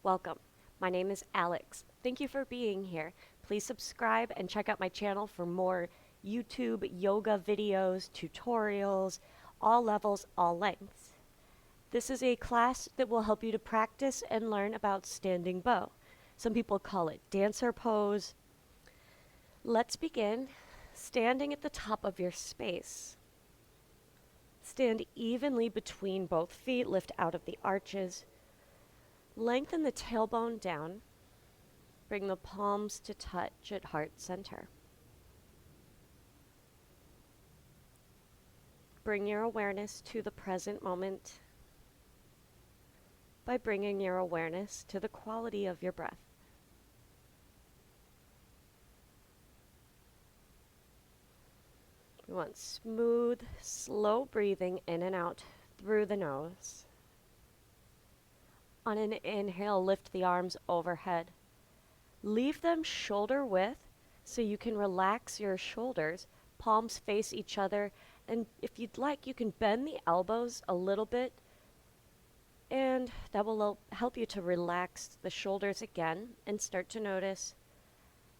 Welcome. My name is Alex. Thank you for being here. Please subscribe and check out my channel for more YouTube yoga videos, tutorials, all levels, all lengths. This is a class that will help you to practice and learn about standing bow. Some people call it dancer pose. Let's begin standing at the top of your space. Stand evenly between both feet, lift out of the arches. Lengthen the tailbone down. Bring the palms to touch at heart center. Bring your awareness to the present moment by bringing your awareness to the quality of your breath. We want smooth, slow breathing in and out through the nose. On an inhale, lift the arms overhead. Leave them shoulder width so you can relax your shoulders. Palms face each other, and if you'd like, you can bend the elbows a little bit, and that will help you to relax the shoulders again and start to notice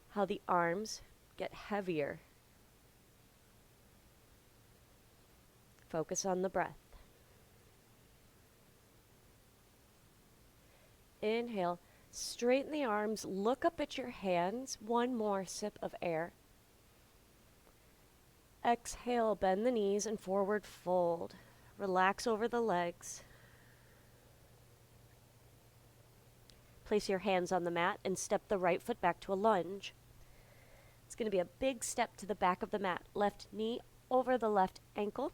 how the arms get heavier. Focus on the breath. Inhale, straighten the arms, look up at your hands. One more sip of air. Exhale, bend the knees and forward fold. Relax over the legs. Place your hands on the mat and step the right foot back to a lunge. It's going to be a big step to the back of the mat. Left knee over the left ankle.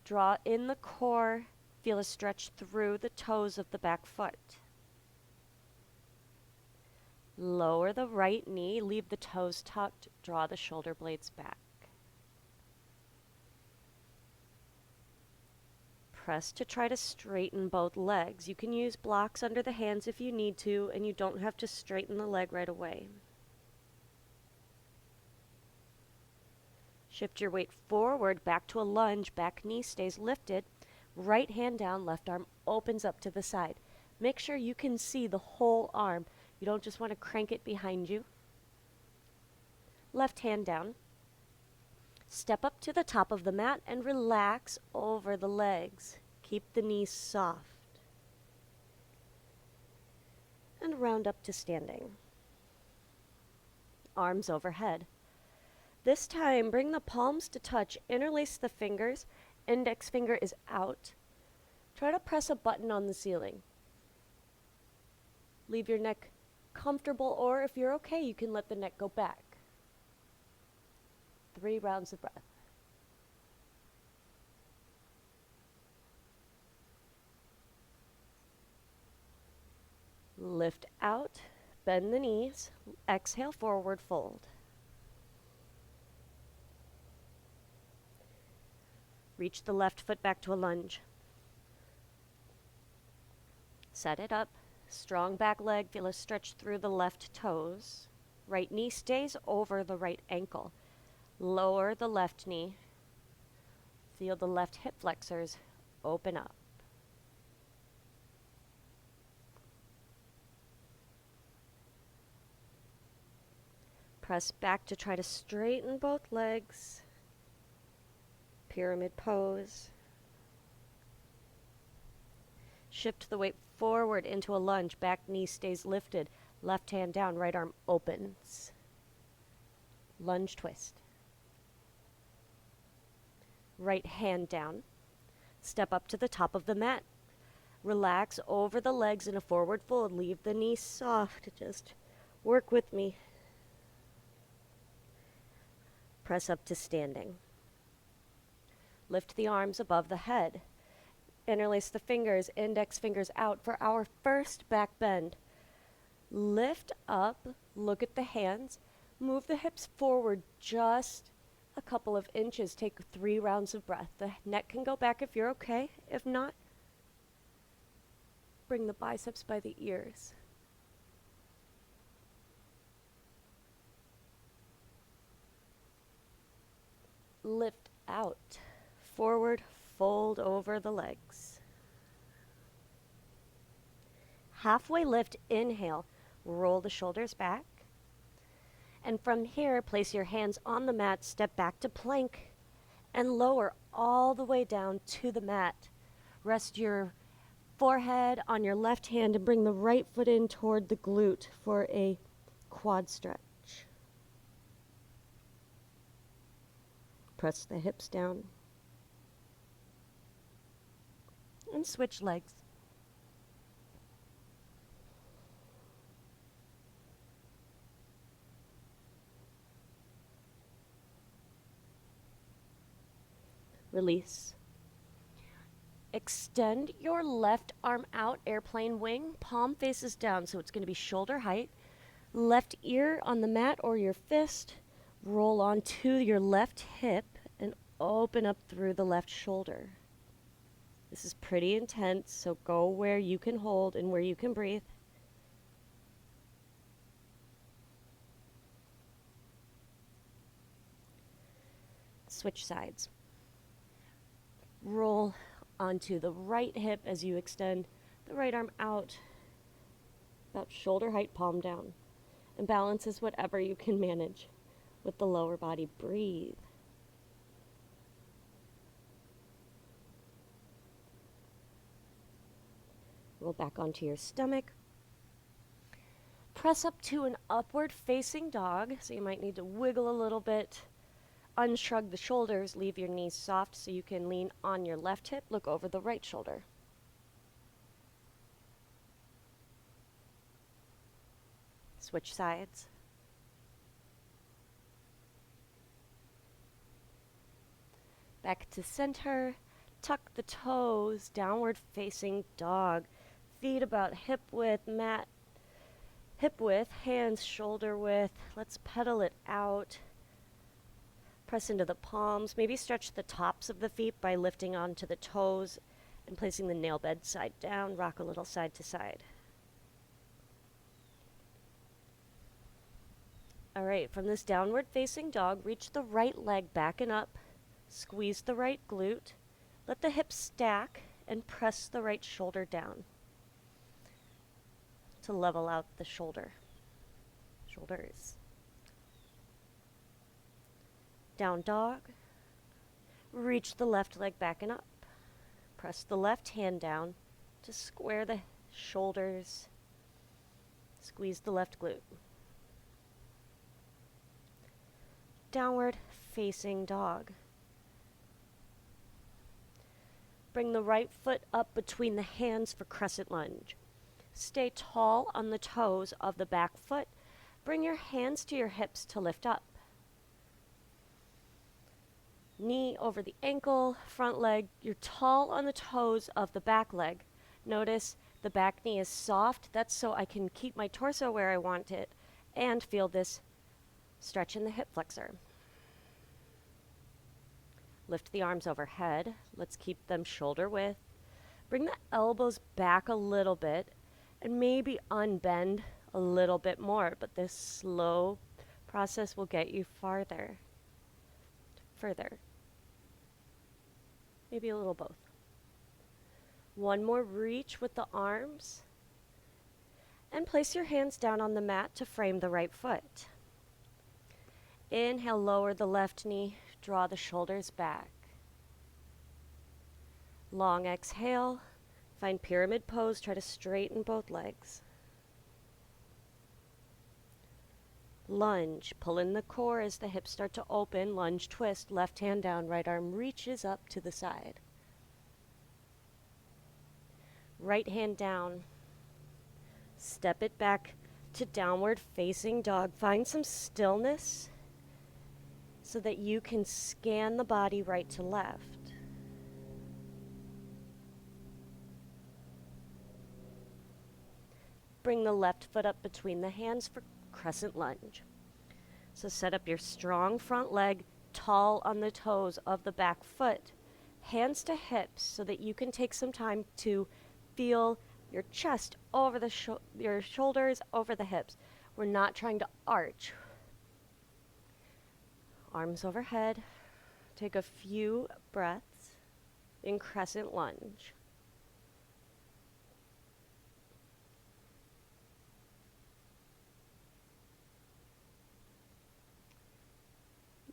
Draw in the core. Feel a stretch through the toes of the back foot. Lower the right knee, leave the toes tucked, draw the shoulder blades back. Press to try to straighten both legs. You can use blocks under the hands if you need to, and you don't have to straighten the leg right away. Shift your weight forward, back to a lunge, back knee stays lifted, right hand down, left arm opens up to the side. Make sure you can see the whole arm. You don't just want to crank it behind you. Left hand down. Step up to the top of the mat and relax over the legs. Keep the knees soft. And round up to standing. Arms overhead. This time, bring the palms to touch. Interlace the fingers. Index finger is out. Try to press a button on the ceiling. Leave your neck comfortable, or if you're okay, you can let the neck go back. 3 rounds of breath. Lift out, bend the knees, exhale, forward fold. Reach the left foot back to a lunge. Set it up. Strong back leg, feel a stretch through the left toes. Right knee stays over the right ankle. Lower the left knee. Feel the left hip flexors open up. Press back to try to straighten both legs. Pyramid pose. Shift the weight forward into a lunge. Back knee stays lifted. Left hand down, right arm opens. Lunge twist. Right hand down. Step up to the top of the mat. Relax over the legs in a forward fold. Leave the knees soft. Just work with me. Press up to standing. Lift the arms above the head. Interlace the fingers, index fingers out for our first back bend. Lift up, look at the hands, move the hips forward just a couple of inches. Take 3 rounds of breath. The neck can go back if you're okay. If not, bring the biceps by the ears. Lift out, forward, fold over the legs. Halfway lift, inhale, roll the shoulders back. And from here, place your hands on the mat, step back to plank, and lower all the way down to the mat. Rest your forehead on your left hand and bring the right foot in toward the glute for a quad stretch. Press the hips down. And switch legs. Release. Extend your left arm out, airplane wing, palm faces down, so it's going to be shoulder height. Left ear on the mat or your fist, roll onto your left hip and open up through the left shoulder. This is pretty intense, so go where you can hold and where you can breathe. Switch sides. Roll onto the right hip as you extend the right arm out, about shoulder height, palm down. And balance is whatever you can manage with the lower body. Breathe. Roll back onto your stomach. Press up to an upward facing dog, so you might need to wiggle a little bit. Unshrug the shoulders, leave your knees soft so you can lean on your left hip, look over the right shoulder. Switch sides. Back to center. Tuck the toes, downward facing dog. Feet about hip width, mat hip width, hands shoulder width. Let's pedal it out. Press into the palms. Maybe stretch the tops of the feet by lifting onto the toes and placing the nail bed side down. Rock a little side to side. All right, from this downward facing dog, reach the right leg back and up. Squeeze the right glute. Let the hips stack and press the right shoulder down to level out the shoulders. Down dog. Reach the left leg back and up. Press the left hand down to square the shoulders. Squeeze the left glute. Downward facing dog. Bring the right foot up between the hands for crescent lunge. Stay tall on the toes of the back foot. Bring your hands to your hips to lift up. Knee over the ankle, front leg. You're tall on the toes of the back leg. Notice the back knee is soft. That's so I can keep my torso where I want it and feel this stretch in the hip flexor. Lift the arms overhead. Let's keep them shoulder width. Bring the elbows back a little bit and maybe unbend a little bit more, but this slow process will get you further. Maybe a little both. One more reach with the arms. And place your hands down on the mat to frame the right foot. Inhale, lower the left knee, draw the shoulders back. Long exhale, find pyramid pose, try to straighten both legs. Lunge, pull in the core as the hips start to open, lunge twist, left hand down, right arm reaches up to the side. Right hand down, step it back to downward facing dog. Find some stillness so that you can scan the body right to left. Bring the left foot up between the hands for crescent lunge. So set up your strong front leg, tall on the toes of the back foot, hands to hips so that you can take some time to feel your chest over the your shoulders over the hips. We're not trying to arch. Arms overhead. Take a few breaths in crescent lunge.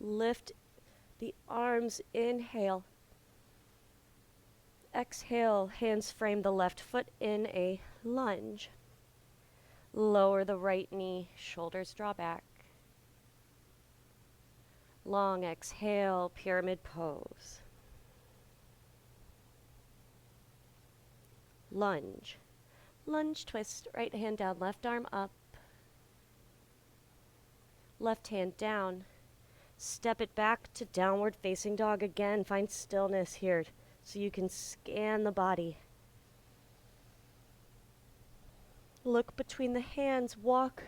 Lift the arms, inhale. Exhale, hands frame the left foot in a lunge. Lower the right knee, shoulders draw back. Long exhale, pyramid pose. Lunge. Lunge twist, right hand down, left arm up. Left hand down. Step it back to downward facing dog again. Find stillness here so you can scan the body. Look between the hands, walk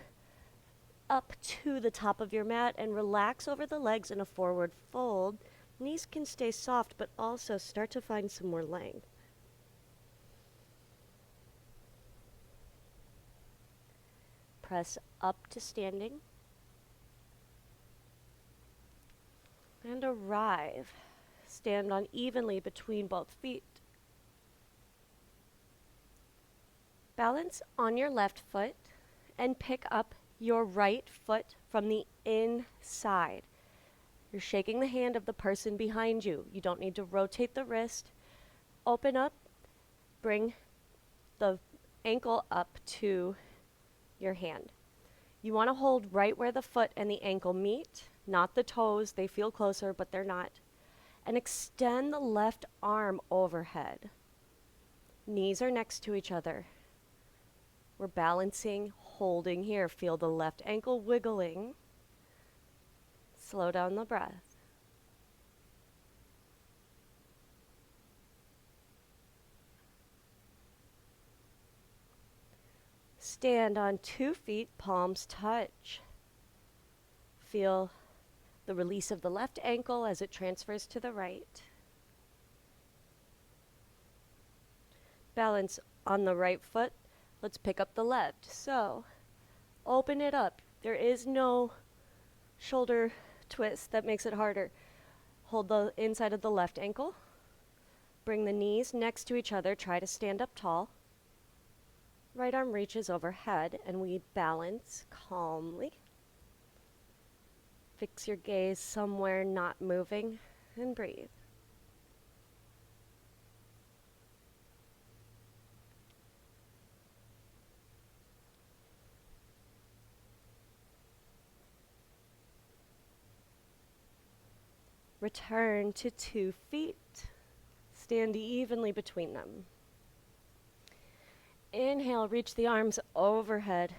up to the top of your mat and relax over the legs in a forward fold. Knees can stay soft, but also start to find some more length. Press up to standing. And arrive. Stand on evenly between both feet. Balance on your left foot and pick up your right foot from the inside. You're shaking the hand of the person behind you. You don't need to rotate the wrist. Open up, bring the ankle up to your hand. You want to hold right where the foot and the ankle meet, not the toes. They feel closer, but they're not. And extend the left arm overhead. Knees are next to each other. We're balancing, holding here. Feel the left ankle wiggling. Slow down the breath. Stand on 2 feet, palms touch. Feel the release of the left ankle as it transfers to the right. Balance on the right foot. Let's pick up the left. So, open it up. There is no shoulder twist that makes it harder. Hold the inside of the left ankle. Bring the knees next to each other. Try to stand up tall. Right arm reaches overhead and we balance calmly. Fix your gaze somewhere not moving and breathe. Return to 2 feet. Stand evenly between them. Inhale, reach the arms overhead.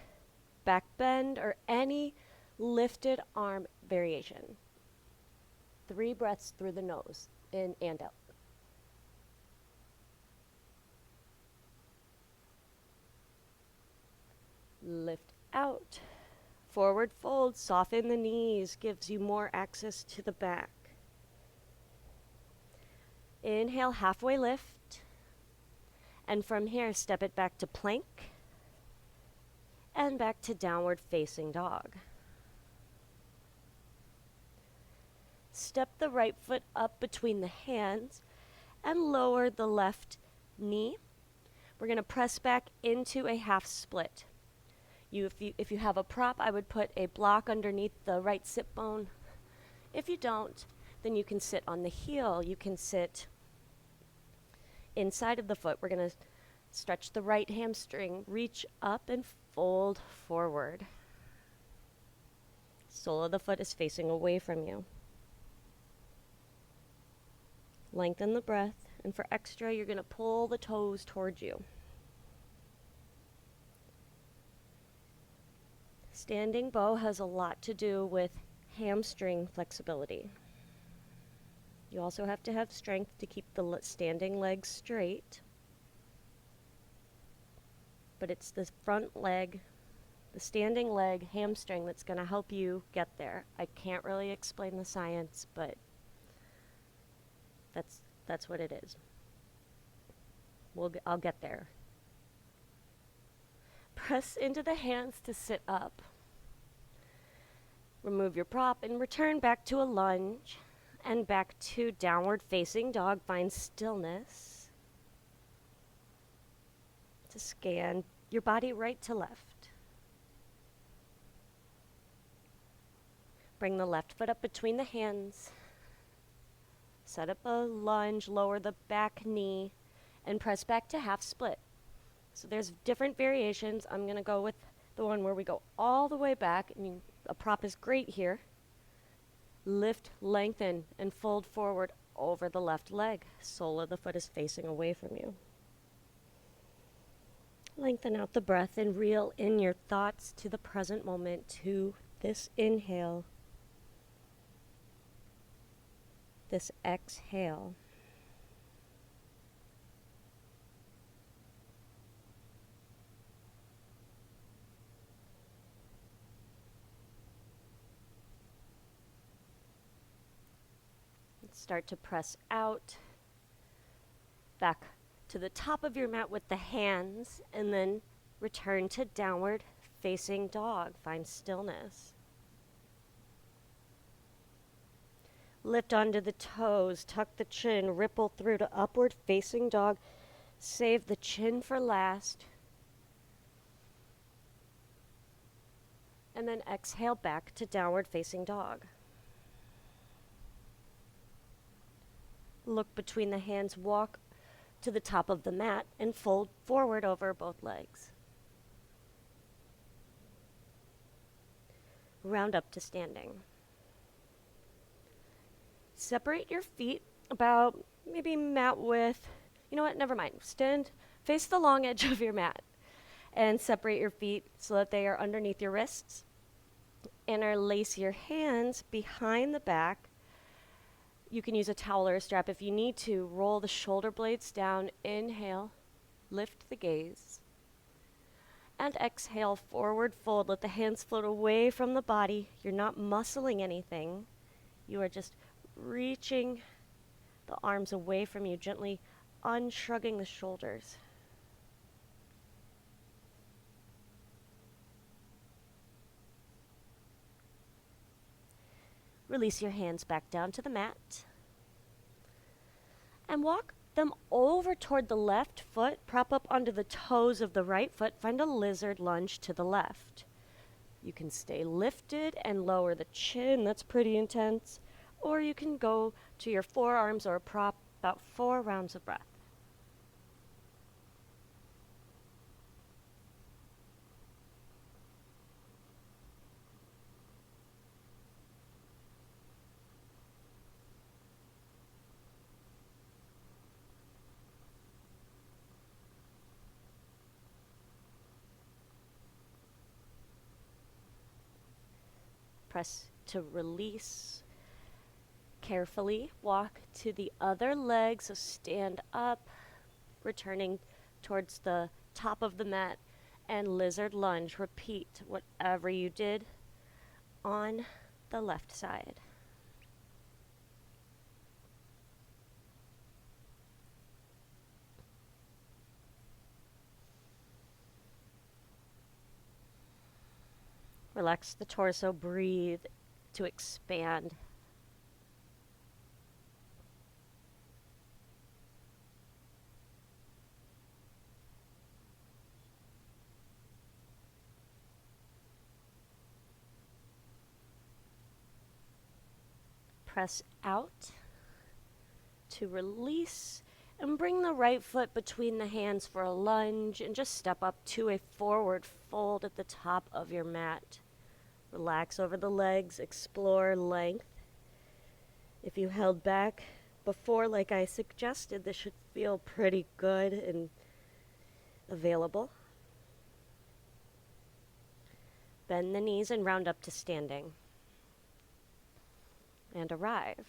Back bend or any lifted arm variation. 3 breaths through the nose, in and out. Lift out. Forward fold, soften the knees, gives you more access to the back. Inhale, halfway lift. And from here, step it back to plank. And back to downward facing dog. Step the right foot up between the hands and lower the left knee. We're going to press back into a half split. If you have a prop, I would put a block underneath the right sit bone. If you don't, then you can sit on the heel. You can sit inside of the foot. We're going to stretch the right hamstring, reach up and fold forward. Sole of the foot is facing away from you. Lengthen the breath, and for extra, you're going to pull the toes towards you. Standing bow has a lot to do with hamstring flexibility. You also have to have strength to keep the standing legs straight. But it's the front leg, the standing leg hamstring that's going to help you get there. I can't really explain the science, but that's what it is. I'll get there. Press into the hands to sit up. Remove your prop and return back to a lunge and back to downward facing dog. Find stillness to scan your body right to left. Bring the left foot up between the hands. Set up a lunge, lower the back knee, and press back to half split. So there's different variations. I'm going to go with the one where we go all the way back. I mean, a prop is great here. Lift, lengthen, and fold forward over the left leg. Sole of the foot is facing away from you. Lengthen out the breath and reel in your thoughts to the present moment, to this inhale, this exhale. Start to press out, back to the top of your mat with the hands, and then return to downward facing dog. Find stillness. Lift onto the toes, tuck the chin, ripple through to upward facing dog. Save the chin for last. And then exhale back to downward facing dog. Look between the hands, walk to the top of the mat, and fold forward over both legs. Round up to standing. Separate your feet about maybe mat width. You know what? Never mind. Stand, face the long edge of your mat, and separate your feet so that they are underneath your wrists. Interlace your hands behind the back. You can use a towel or a strap if you need to. Roll the shoulder blades down. Inhale, lift the gaze. And exhale, forward fold. Let the hands float away from the body. You're not muscling anything. You are just reaching the arms away from you, gently unshrugging the shoulders. Release your hands back down to the mat. And walk them over toward the left foot. Prop up onto the toes of the right foot. Find a lizard lunge to the left. You can stay lifted and lower the chin. That's pretty intense. Or you can go to your forearms or a prop, about 4 rounds of breath. Press to release. Carefully walk to the other leg, so stand up, returning towards the top of the mat, and lizard lunge. Repeat whatever you did on the left side. Relax the torso, breathe to expand. Press out to release and bring the right foot between the hands for a lunge and just step up to a forward fold at the top of your mat. Relax over the legs, explore length. If you held back before, like I suggested, this should feel pretty good and available. Bend the knees and round up to standing. And arrive.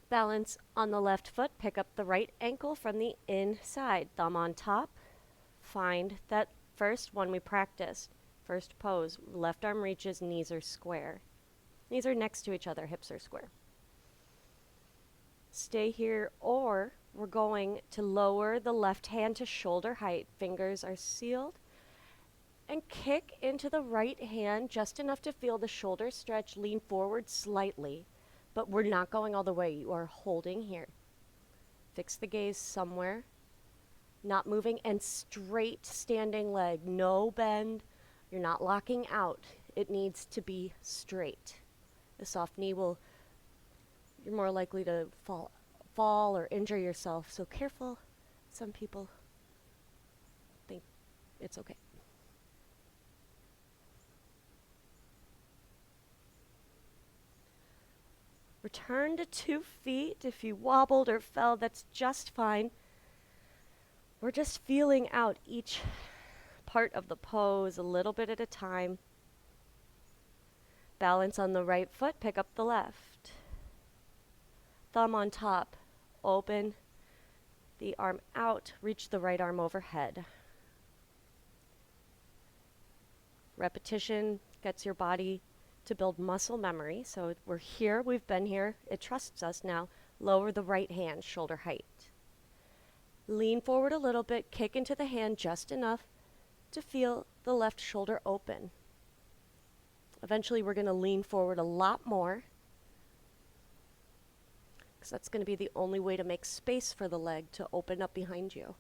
Balance on the left foot. Pick up the right ankle from the inside. Thumb on top. Find that first one we practiced. First pose. Left arm reaches, knees are square. Knees are next to each other, hips are square. Stay here, or we're going to lower the left hand to shoulder height. Fingers are sealed. And kick into the right hand just enough to feel the shoulder stretch. Lean forward slightly, but we're not going all the way. You are holding here. Fix the gaze somewhere, not moving, and straight standing leg. No bend. You're not locking out. it needs to be straight. A soft knee you're more likely to fall or injure yourself. So careful. Some people think it's okay. Return to 2 feet. If you wobbled or fell, that's just fine. We're just feeling out each part of the pose a little bit at a time. Balance on the right foot, pick up the left. Thumb on top, open the arm out, reach the right arm overhead. Repetition gets your body to build muscle memory. So we're here, we've been here, it trusts us now. Lower the right hand, shoulder height. Lean forward a little bit, kick into the hand just enough to feel the left shoulder open. Eventually we're going to lean forward a lot more, because that's going to be the only way to make space for the leg to open up behind you.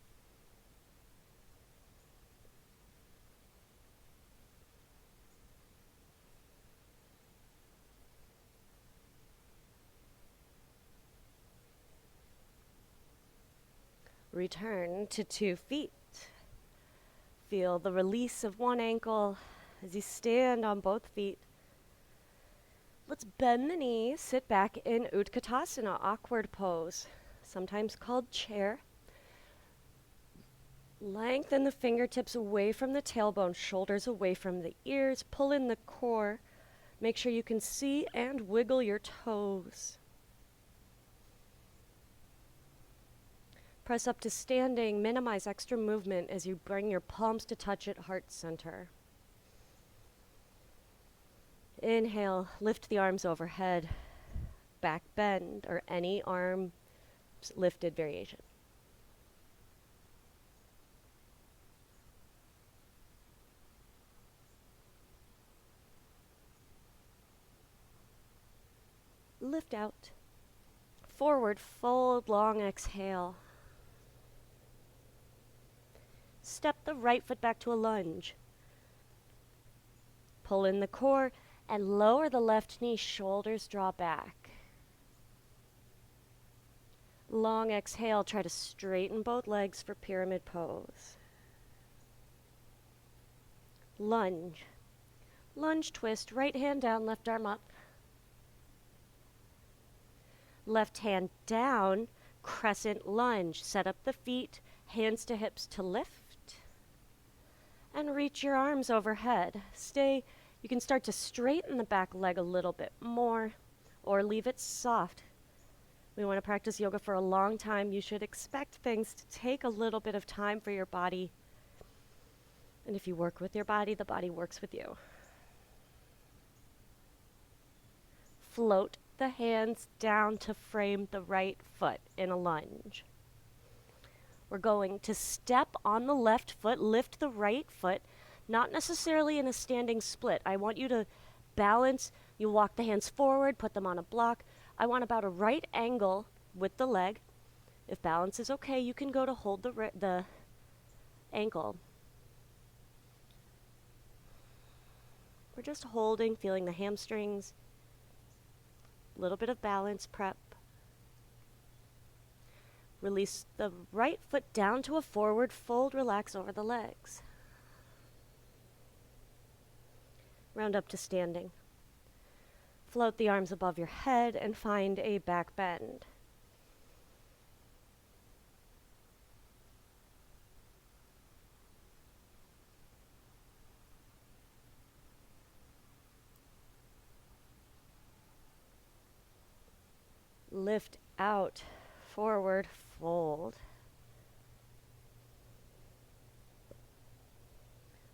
Return to 2 feet. Feel the release of one ankle as you stand on both feet. Let's bend the knees, sit back in Utkatasana, awkward pose, sometimes called chair. Lengthen the fingertips away from the tailbone, shoulders away from the ears, pull in the core. Make sure you can see and wiggle your toes. Press up to standing, minimize extra movement as you bring your palms to touch at heart center. Inhale, lift the arms overhead, back bend, or any arm lifted variation. Lift out. Forward fold, long exhale. Step the right foot back to a lunge. Pull in the core and lower the left knee, shoulders draw back. Long exhale, try to straighten both legs for pyramid pose. Lunge. Lunge twist, right hand down, left arm up. Left hand down, crescent lunge. Set up the feet, hands to hips to lift. And reach your arms overhead. You can start to straighten the back leg a little bit more or leave it soft. We want to practice yoga for a long time. You should expect things to take a little bit of time for your body. And if you work with your body, the body works with you. Float the hands down to frame the right foot in a lunge. We're going to step on the left foot, lift the right foot, not necessarily in a standing split. I want you to balance. You walk the hands forward, put them on a block. I want about a right angle with the leg. If balance is okay, you can go to hold the ankle. We're just holding, feeling the hamstrings. A little bit of balance prep. Release the right foot down to a forward fold, relax over the legs. Round up to standing. Float the arms above your head and find a back bend. Lift out, forward fold.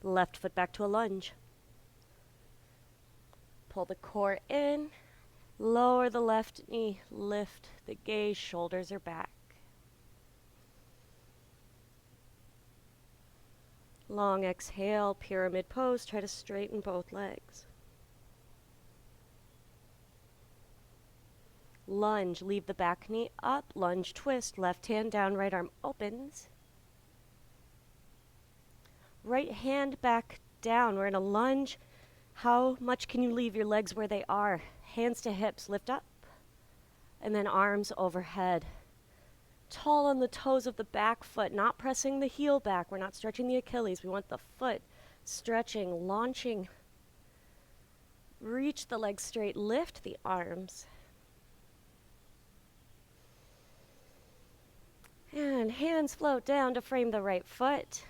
Left foot back to a lunge. Pull the core in, lower the left knee, lift the gaze, shoulders are back. Long exhale, pyramid pose, try to straighten both legs. Lunge, leave the back knee up, lunge twist, left hand down, right arm opens. Right hand back down, we're in a lunge. How much can you leave your legs where they are? Hands to hips, lift up. And then arms overhead. Tall on the toes of the back foot, not pressing the heel back. We're not stretching the Achilles. We want the foot stretching, launching. Reach the legs straight, lift the arms. And hands float down to frame the right foot.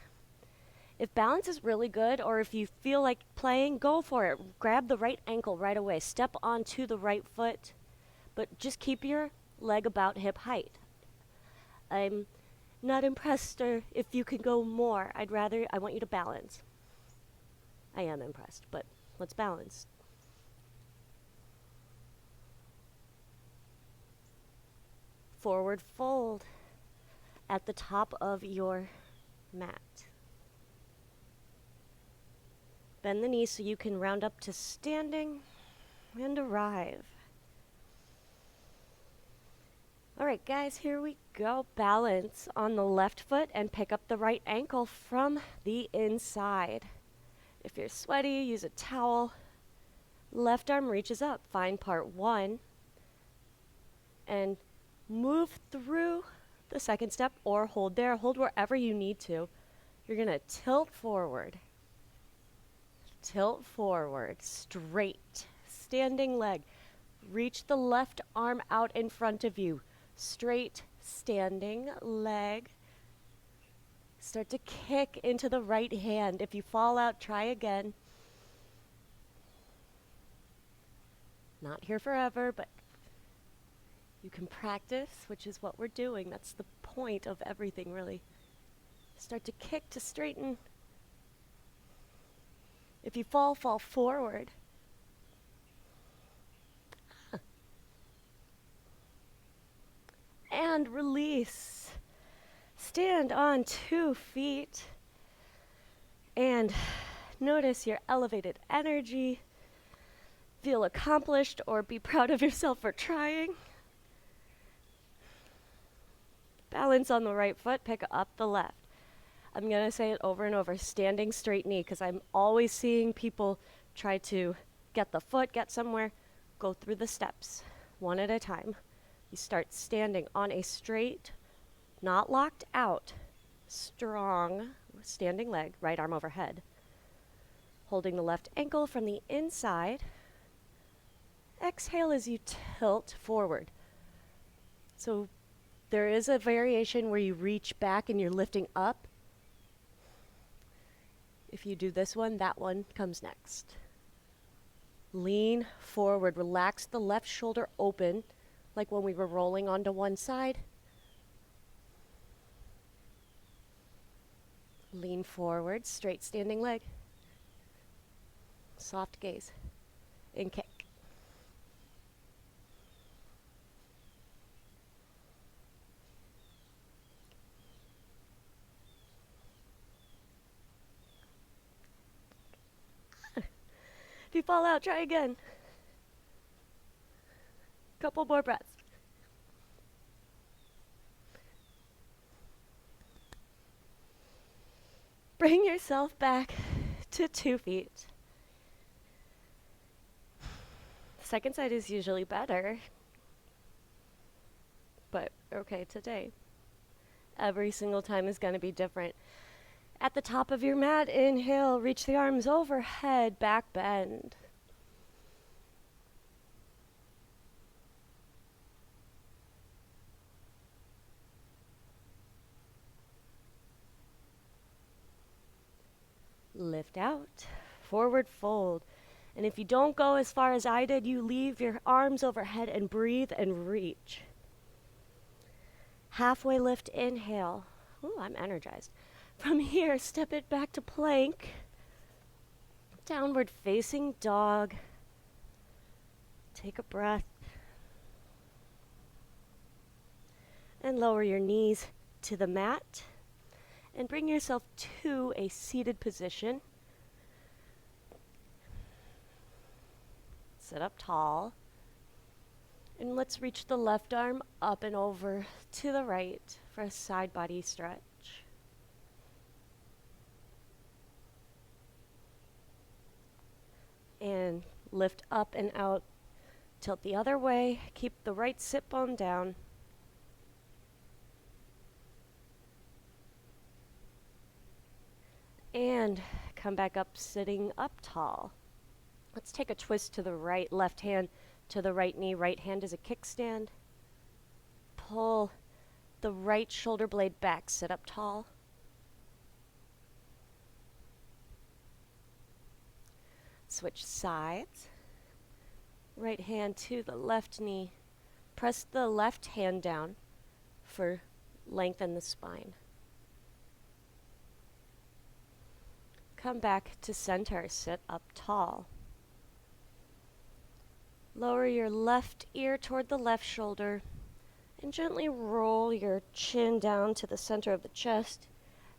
If balance is really good, or if you feel like playing, go for it. Grab the right ankle right away. Step onto the right foot, but just keep your leg about hip height. I'm not impressed if you can go more. I want you to balance. I am impressed, but let's balance. Forward fold at the top of your mat. Bend the knees so you can round up to standing and arrive. All right, guys, here we go. Balance on the left foot and pick up the right ankle from the inside. If you're sweaty, use a towel. Left arm reaches up. Find part 1 and move through the second step or hold there. Hold wherever you need to. You're going to tilt forward. Tilt forward, straight, standing leg. Reach the left arm out in front of you. Straight, standing leg. Start to kick into the right hand. If you fall out, try again. Not here forever, but you can practice, which is what we're doing. That's the point of everything, really. Start to kick to straighten. If you fall, fall forward. And release. Stand on 2 feet. And notice your elevated energy. Feel accomplished or be proud of yourself for trying. Balance on the right foot, pick up the left. I'm going to say it over and over, standing straight knee, because I'm always seeing people try to get the foot, get somewhere, go through the steps, one at a time. You start standing on a straight, not locked out, strong standing leg, right arm overhead. Holding the left ankle from the inside. Exhale as you tilt forward. So there is a variation where you reach back and you're lifting up. If you do this one, that one comes next. Lean forward, relax the left shoulder open, like when we were rolling onto one side. Lean forward, straight standing leg. Soft gaze, and kick. If you fall out, try again. Couple more breaths. Bring yourself back to 2 feet. The second side is usually better, but okay, today. Every single time is going to be different. At the top of your mat, inhale, reach the arms overhead, back bend. Lift out, forward fold. And if you don't go as far as I did, you leave your arms overhead and breathe and reach. Halfway lift, inhale. Ooh, I'm energized. From here, step it back to plank. Downward facing dog. Take a breath. And lower your knees to the mat. And bring yourself to a seated position. Sit up tall. And let's reach the left arm up and over to the right for a side body stretch. And lift up and out. Tilt the other way. Keep the right sit bone down. And come back up, sitting up tall. Let's take a twist to the right, left hand to the right knee. Right hand is a kickstand. Pull the right shoulder blade back, sit up tall. Switch sides. Right hand to the left knee. Press the left hand down for lengthen the spine. Come back to center, sit up tall. Lower your left ear toward the left shoulder and gently roll your chin down to the center of the chest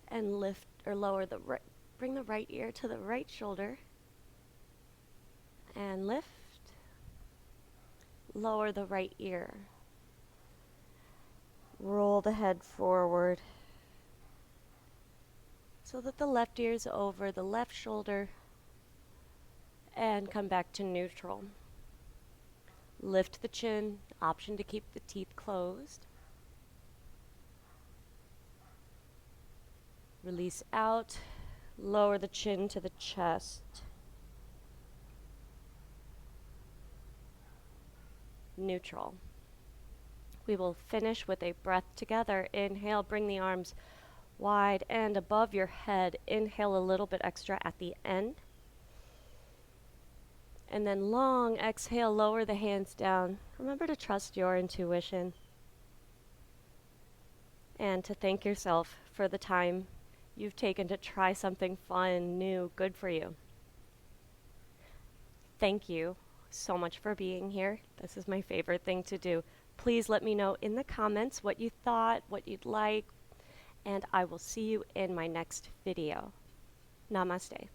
and lift or lower the right, bring the right ear to the right shoulder and lift. Lower the right ear. Roll the head forward so that the left ear is over the left shoulder and come back to neutral. Lift the chin, option to keep the teeth closed. Release out, lower the chin to the chest. Neutral. We will finish with a breath together. Inhale, bring the arms wide and above your head. Inhale a little bit extra at the end. And then long exhale, lower the hands down. Remember to trust your intuition. And to thank yourself for the time you've taken to try something fun, new, good for you. Thank you so much for being here. This is my favorite thing to do. Please let me know in the comments what you thought, what you'd like, and I will see you in my next video. Namaste.